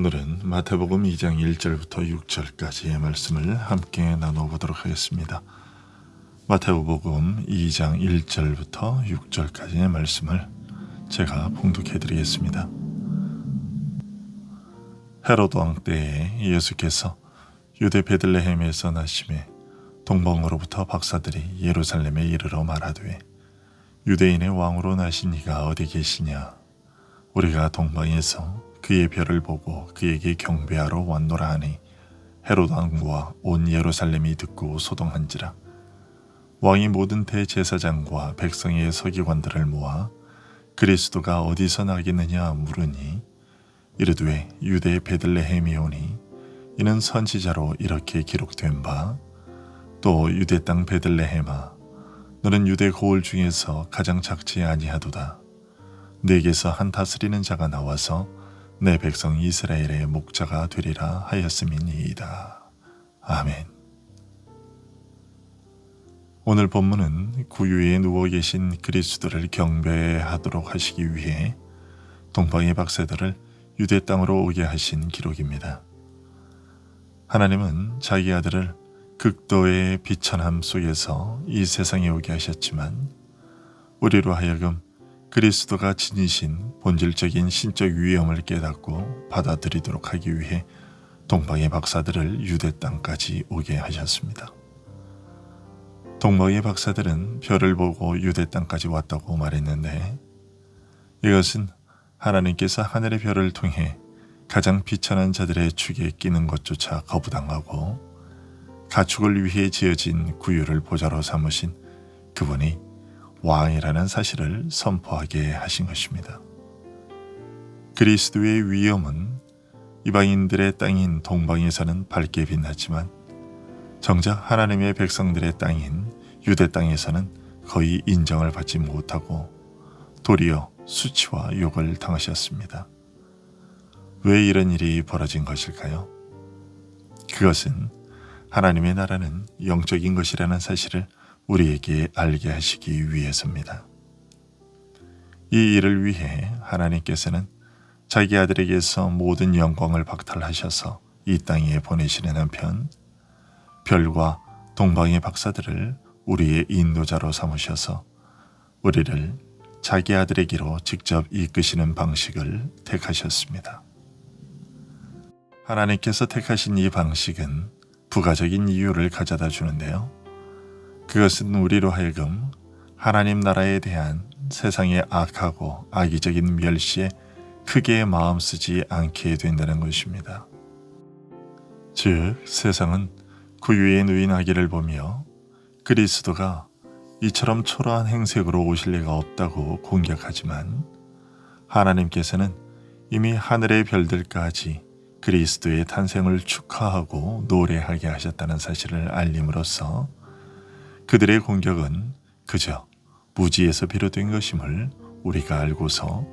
오늘은 마태복음 2장 1절부터 6절까지의 말씀을 함께 나눠보도록 하겠습니다. 마태복음 2장 1절부터 6절까지의 말씀을 제가 봉독해 드리겠습니다. 헤롯 왕 때에 예수께서 유대 베들레헴에서 나심에 동방으로부터 박사들이 예루살렘에 이르러 말하되 유대인의 왕으로 나신 이가 어디 계시냐? 우리가 동방에서 그의 별을 보고 그에게 경배하러 왔노라 하니 헤롯 왕과 온 예루살렘이 듣고 소동한지라. 왕이 모든 대제사장과 백성의 서기관들을 모아 그리스도가 어디서 나겠느냐 물으니 이르되 유대 베들레헴이오니 이는 선지자로 이렇게 기록된 바 또 유대 땅 베들레헴아 너는 유대 고을 중에서 가장 작지 아니하도다. 네게서 한 다스리는 자가 나와서 내 백성 이스라엘의 목자가 되리라 하였음이니이다. 아멘. 오늘 본문은 구유에 누워 계신 그리스도를 경배하도록 하시기 위해 동방의 박사들을 유대 땅으로 오게 하신 기록입니다. 하나님은 자기 아들을 극도의 비천함 속에서 이 세상에 오게 하셨지만 우리로 하여금 그리스도가 지니신 본질적인 신적 위엄을 깨닫고 받아들이도록 하기 위해 동방의 박사들을 유대 땅까지 오게 하셨습니다. 동방의 박사들은 별을 보고 유대 땅까지 왔다고 말했는데 이것은 하나님께서 하늘의 별을 통해 가장 비천한 자들의 축에 끼는 것조차 거부당하고 가축을 위해 지어진 구유를 보좌로 삼으신 그분이 왕이라는 사실을 선포하게 하신 것입니다. 그리스도의 위엄은 이방인들의 땅인 동방에서는 밝게 빛났지만 정작 하나님의 백성들의 땅인 유대 땅에서는 거의 인정을 받지 못하고 도리어 수치와 욕을 당하셨습니다. 왜 이런 일이 벌어진 것일까요? 그것은 하나님의 나라는 영적인 것이라는 사실을 우리에게 알게 하시기 위해서입니다. 이 일을 위해 하나님께서는 자기 아들에게서 모든 영광을 박탈하셔서 이 땅에 보내시는 한편 별과 동방의 박사들을 우리의 인도자로 삼으셔서 우리를 자기 아들에게로 직접 이끄시는 방식을 택하셨습니다. 하나님께서 택하신 이 방식은 부가적인 이유를 가져다 주는데요. 그것은 우리로 하여금 하나님 나라에 대한 세상의 악하고 악의적인 멸시에 크게 마음 쓰지 않게 된다는 것입니다. 즉 세상은 구유에 누인 아기를 보며 그리스도가 이처럼 초라한 행색으로 오실 리가 없다고 공격하지만 하나님께서는 이미 하늘의 별들까지 그리스도의 탄생을 축하하고 노래하게 하셨다는 사실을 알림으로써 그들의 공격은 그저 무지에서 비롯된 것임을 우리가 알고서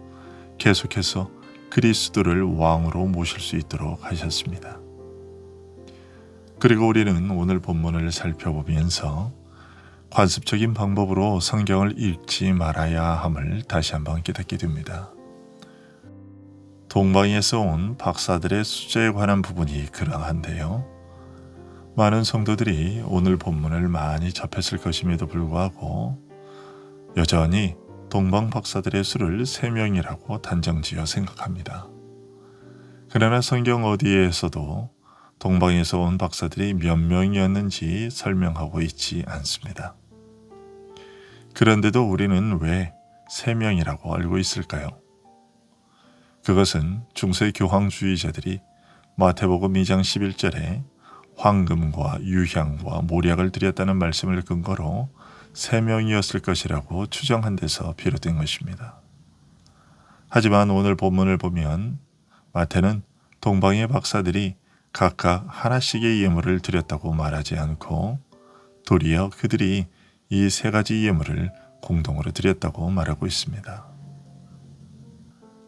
계속해서 그리스도를 왕으로 모실 수 있도록 하셨습니다. 그리고 우리는 오늘 본문을 살펴보면서 관습적인 방법으로 성경을 읽지 말아야 함을 다시 한번 깨닫게 됩니다. 동방에서 온 박사들의 수제에 관한 부분이 그러한데요. 많은 성도들이 오늘 본문을 많이 접했을 것임에도 불구하고 여전히 동방 박사들의 수를 3명이라고 단정지어 생각합니다. 그러나 성경 어디에서도 동방에서 온 박사들이 몇 명이었는지 설명하고 있지 않습니다. 그런데도 우리는 왜 3명이라고 알고 있을까요? 그것은 중세 교황주의자들이 마태복음 2장 11절에 황금과 유향과 모략을 드렸다는 말씀을 근거로 3명이었을 것이라고 추정한 데서 비롯된 것입니다. 하지만 오늘 본문을 보면 마태는 동방의 박사들이 각각 하나씩의 예물을 드렸다고 말하지 않고 도리어 그들이 이 3가지 예물을 공동으로 드렸다고 말하고 있습니다.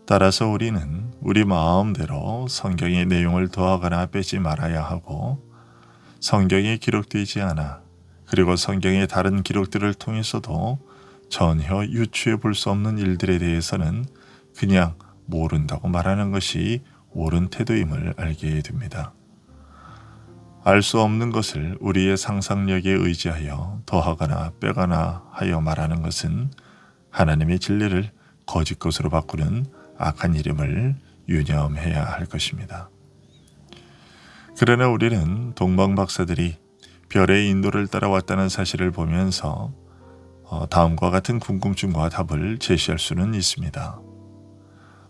따라서 우리는 우리 마음대로 성경의 내용을 더하거나 빼지 말아야 하고 성경에 기록되지 않아 그리고 성경의 다른 기록들을 통해서도 전혀 유추해 볼 수 없는 일들에 대해서는 그냥 모른다고 말하는 것이 옳은 태도임을 알게 됩니다. 알 수 없는 것을 우리의 상상력에 의지하여 더하거나 빼거나 하여 말하는 것은 하나님의 진리를 거짓 것으로 바꾸는 악한 이름을 유념해야 할 것입니다. 그러나 우리는 동방 박사들이 별의 인도를 따라왔다는 사실을 보면서 다음과 같은 궁금증과 답을 제시할 수는 있습니다.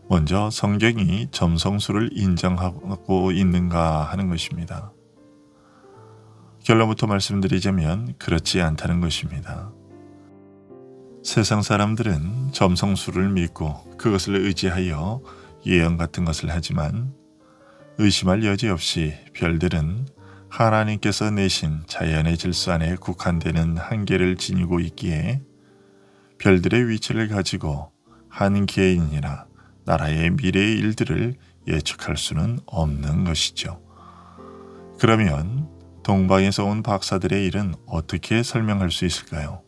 먼저 성경이 점성술을 인정하고 있는가 하는 것입니다. 결론부터 말씀드리자면 그렇지 않다는 것입니다. 세상 사람들은 점성술을 믿고 그것을 의지하여 예언 같은 것을 하지만 의심할 여지 없이 별들은 하나님께서 내신 자연의 질서 안에 국한되는 한계를 지니고 있기에 별들의 위치를 가지고 한 개인이나 나라의 미래의 일들을 예측할 수는 없는 것이죠. 그러면 동방에서 온 박사들의 일은 어떻게 설명할 수 있을까요?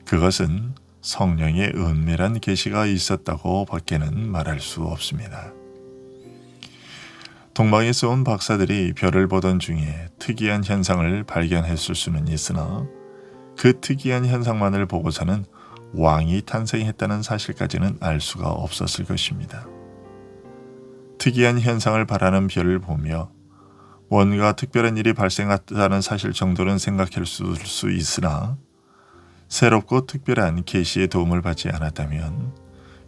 그것은 성령의 은밀한 계시가 있었다고 밖에는 말할 수 없습니다. 동방에서 온 박사들이 별을 보던 중에 특이한 현상을 발견했을 수는 있으나 그 특이한 현상만을 보고서는 왕이 탄생했다는 사실까지는 알 수가 없었을 것입니다. 특이한 현상을 바라는 별을 보며 뭔가 특별한 일이 발생했다는 사실 정도는 생각할 수 있으나 새롭고 특별한 계시의 도움을 받지 않았다면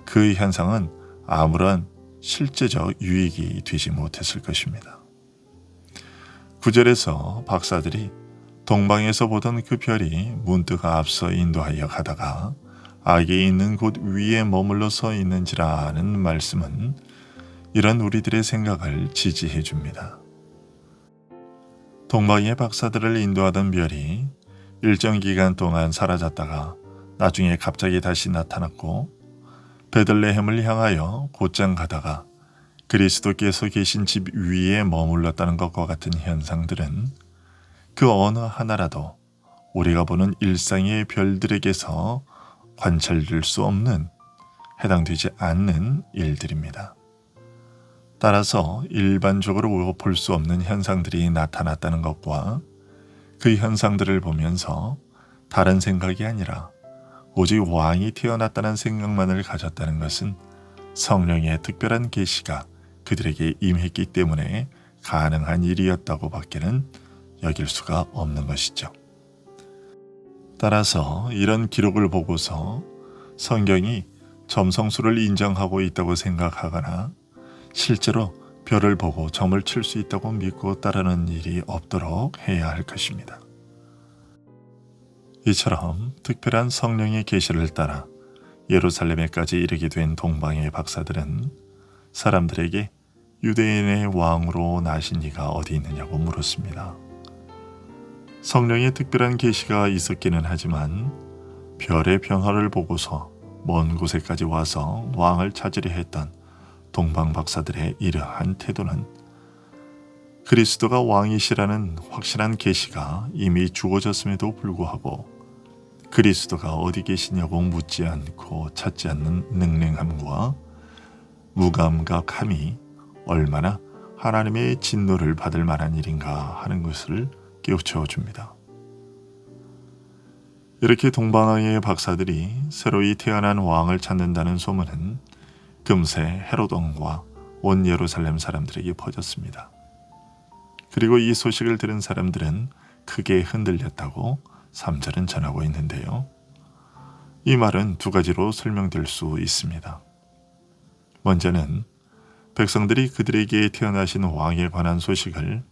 그 현상은 아무런 실제적 유익이 되지 못했을 것입니다. 9절에서 박사들이 동방에서 보던 그 별이 문득 앞서 인도하여 가다가 악이 있는 곳 위에 머물러 서 있는지라는 말씀은 이런 우리들의 생각을 지지해 줍니다. 동방의 박사들을 인도하던 별이 일정 기간 동안 사라졌다가 나중에 갑자기 다시 나타났고 베들레헴을 향하여 곧장 가다가 그리스도께서 계신 집 위에 머물렀다는 것과 같은 현상들은 그 어느 하나라도 우리가 보는 일상의 별들에게서 관찰될 수 없는, 해당되지 않는 일들입니다. 따라서 일반적으로 볼 수 없는 현상들이 나타났다는 것과 그 현상들을 보면서 다른 생각이 아니라 오직 왕이 태어났다는 생각만을 가졌다는 것은 성령의 특별한 계시가 그들에게 임했기 때문에 가능한 일이었다고 밖에는 여길 수가 없는 것이죠. 따라서 이런 기록을 보고서 성경이 점성술을 인정하고 있다고 생각하거나 실제로 별을 보고 점을 칠 수 있다고 믿고 따르는 일이 없도록 해야 할 것입니다. 이처럼 특별한 성령의 계시를 따라 예루살렘에까지 이르게 된 동방의 박사들은 사람들에게 유대인의 왕으로 나신 이가 어디 있느냐고 물었습니다. 성령의 특별한 계시가 있었기는 하지만 별의 변화를 보고서 먼 곳에까지 와서 왕을 찾으려 했던 동방 박사들의 이러한 태도는 그리스도가 왕이시라는 확실한 계시가 이미 주어졌음에도 불구하고 그리스도가 어디 계시냐고 묻지 않고 찾지 않는 능랭함과 무감각함이 얼마나 하나님의 진노를 받을 만한 일인가 하는 것을 깨우쳐 줍니다. 이렇게 동방의 박사들이 새로이 태어난 왕을 찾는다는 소문은 금세 헤롯 왕과 온 예루살렘 사람들에게 퍼졌습니다. 그리고 이 소식을 들은 사람들은 크게 흔들렸다고 3절은 전하고 있는데요. 이 말은 두 가지로 설명될 수 있습니다. 먼저는 백성들이 그들에게 태어나신 왕에 관한 소식을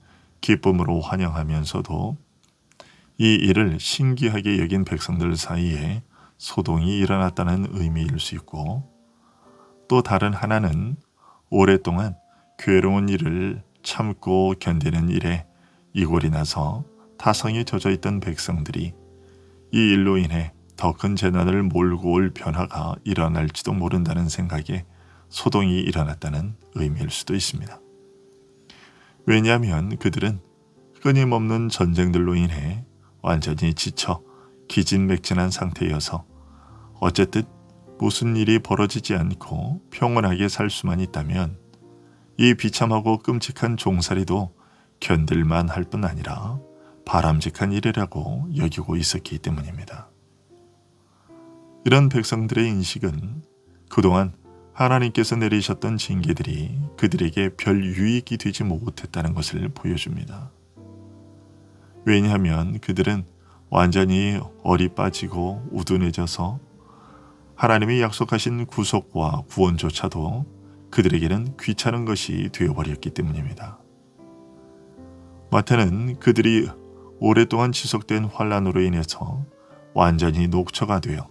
기쁨으로 환영하면서도 이 일을 신기하게 여긴 백성들 사이에 소동이 일어났다는 의미일 수 있고, 또 다른 하나는 오랫동안 괴로운 일을 참고 견디는 일에 이골이 나서 타성에 젖어 있던 백성들이 이 일로 인해 더 큰 재난을 몰고 올 변화가 일어날지도 모른다는 생각에 소동이 일어났다는 의미일 수도 있습니다. 왜냐하면 그들은 끊임없는 전쟁들로 인해 완전히 지쳐 기진맥진한 상태여서 어쨌든 무슨 일이 벌어지지 않고 평온하게 살 수만 있다면 이 비참하고 끔찍한 종살이도 견딜만 할 뿐 아니라 바람직한 일이라고 여기고 있었기 때문입니다. 이런 백성들의 인식은 그동안 하나님께서 내리셨던 징계들이 그들에게 별 유익이 되지 못했다는 것을 보여줍니다. 왜냐하면 그들은 완전히 얼이 빠지고 우둔해져서 하나님이 약속하신 구속과 구원조차도 그들에게는 귀찮은 것이 되어버렸기 때문입니다. 마태는 그들이 오랫동안 지속된 환난으로 인해서 완전히 녹초가 되어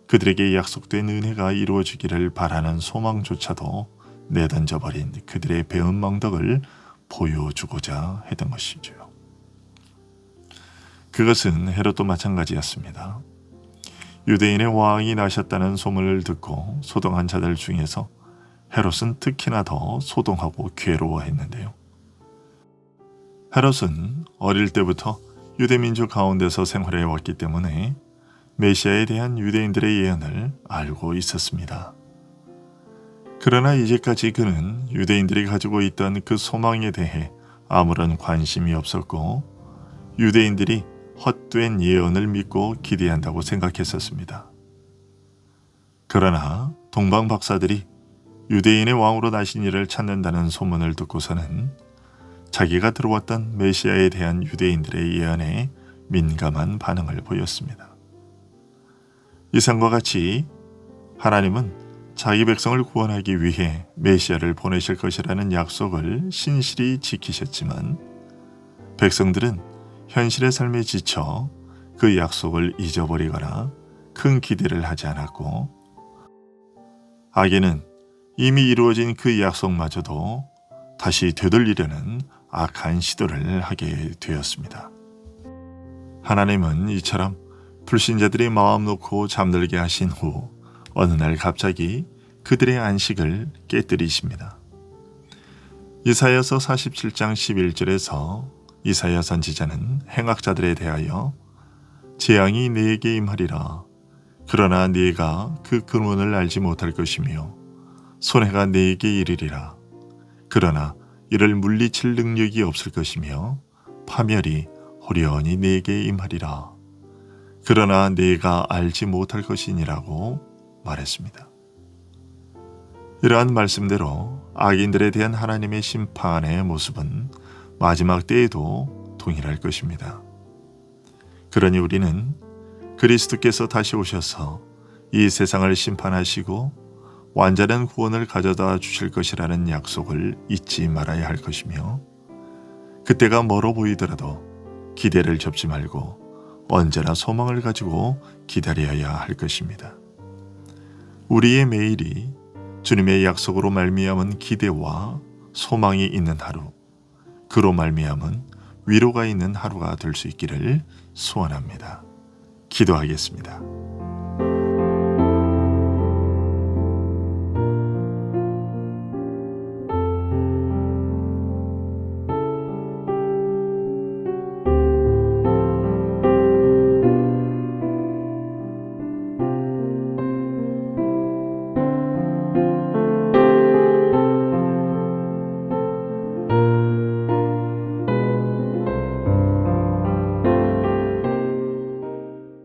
그들에게 약속된 은혜가 이루어지기를 바라는 소망조차도 내던져버린 그들의 배은망덕을 보여주고자 했던 것이죠. 그것은 헤롯도 마찬가지였습니다. 유대인의 왕이 나셨다는 소문을 듣고 소동한 자들 중에서 헤롯은 특히나 더 소동하고 괴로워했는데요. 헤롯은 어릴 때부터 유대민족 가운데서 생활해 왔기 때문에 메시아에 대한 유대인들의 예언을 알고 있었습니다. 그러나 이제까지 그는 유대인들이 가지고 있던 그 소망에 대해 아무런 관심이 없었고 유대인들이 헛된 예언을 믿고 기대한다고 생각했었습니다. 그러나 동방 박사들이 유대인의 왕으로 나신 이를 찾는다는 소문을 듣고서는 자기가 들어왔던 메시아에 대한 유대인들의 예언에 민감한 반응을 보였습니다. 이상과 같이 하나님은 자기 백성을 구원하기 위해 메시아를 보내실 것이라는 약속을 신실히 지키셨지만 백성들은 현실의 삶에 지쳐 그 약속을 잊어버리거나 큰 기대를 하지 않았고 악인은 이미 이루어진 그 약속마저도 다시 되돌리려는 악한 시도를 하게 되었습니다. 하나님은 이처럼 불신자들이 마음 놓고 잠들게 하신 후 어느 날 갑자기 그들의 안식을 깨뜨리십니다. 이사야서 47장 11절에서 이사야 선지자는 행악자들에 대하여 재앙이 네게 임하리라. 그러나 네가 그 근원을 알지 못할 것이며 손해가 네게 이르리라. 그러나 이를 물리칠 능력이 없을 것이며 파멸이 호련히 네게 임하리라. 그러나 네가 알지 못할 것이니라고 말했습니다. 이러한 말씀대로 악인들에 대한 하나님의 심판의 모습은 마지막 때에도 동일할 것입니다. 그러니 우리는 그리스도께서 다시 오셔서 이 세상을 심판하시고 완전한 구원을 가져다 주실 것이라는 약속을 잊지 말아야 할 것이며 그때가 멀어 보이더라도 기대를 접지 말고 언제나 소망을 가지고 기다려야 할 것입니다. 우리의 매일이 주님의 약속으로 말미암은 기대와 소망이 있는 하루, 그로 말미암은 위로가 있는 하루가 될 수 있기를 소원합니다. 기도하겠습니다.